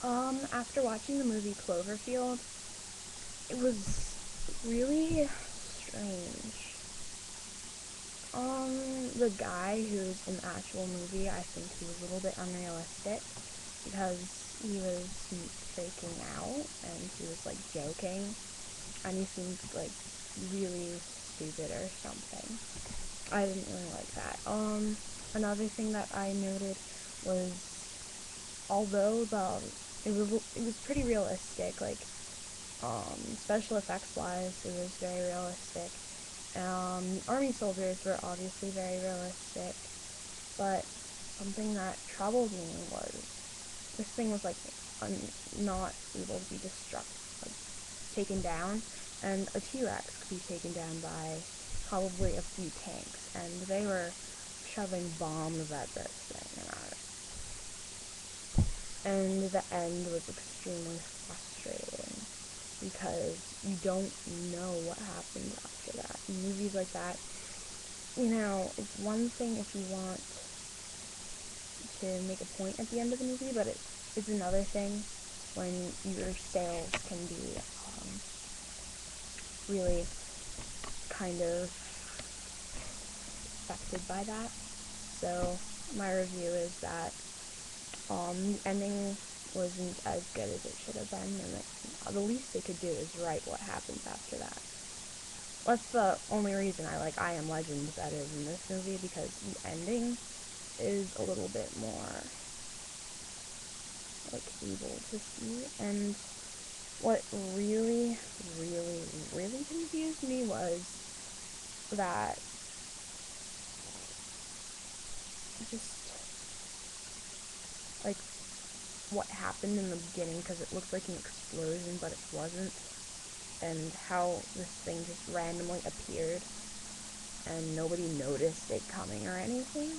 After watching the movie Cloverfield, it was really strange. The guy who's in the actual movie, I think he was a little bit unrealistic because he was freaking out and he was like joking and he seemed like really stupid or something. I didn't really like that. Another thing that I noted was although it was pretty realistic, like special effects wise, it was very realistic. Army soldiers were obviously very realistic, but something that troubled me was this thing was like not able to be like taken down, and a T-Rex could be taken down by probably a few tanks, and they were shoving bombs at this thing, and the end was extremely frustrating because you don't know what happens after that. In movies like that, it's one thing if you want to make a point at the end of the movie, but it's another thing when your sales can be really kind of affected by that. So my review is that the ending wasn't as good as it should have been, and the least they could do is write what happens after that. That's the only reason I like I Am Legend better than this movie, because the ending is a little bit more like able to see. And what really, really, really confused me was that just like what happened in the beginning, because it looked like an explosion but it wasn't, and how this thing just randomly appeared and nobody noticed it coming or anything.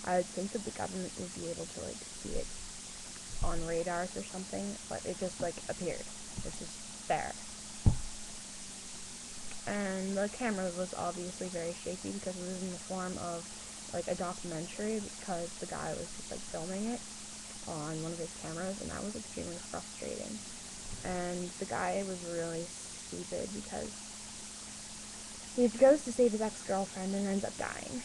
I would think that the government would be able to like see it on radars or something, but it just like appeared. It's just there. And the camera was obviously very shaky because it was in the form of like a documentary, because the guy was just like filming it on one of his cameras, and that was extremely frustrating. And the guy was really stupid because he goes to save his ex-girlfriend and ends up dying.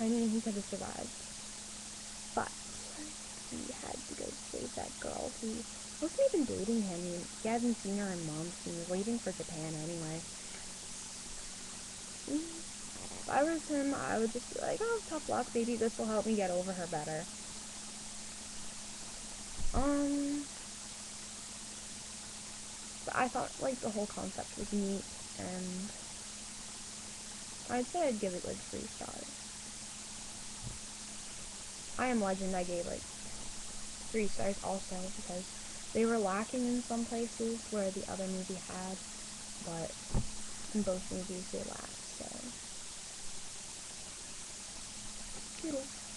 I mean, he could have survived, but he had to go save that girl who wasn't even dating him. He hadn't seen her in months, and he was leaving for Japan anyway. If I was him, I would just be like, oh, tough luck, baby, this will help me get over her better. Um, but I thought, like, the whole concept was neat, and I'd say I'd give it, like, 3 stars. I Am Legend, I gave, like, 3 stars also, because they were lacking in some places where the other movie had, but in both movies they lacked, so. Toodles.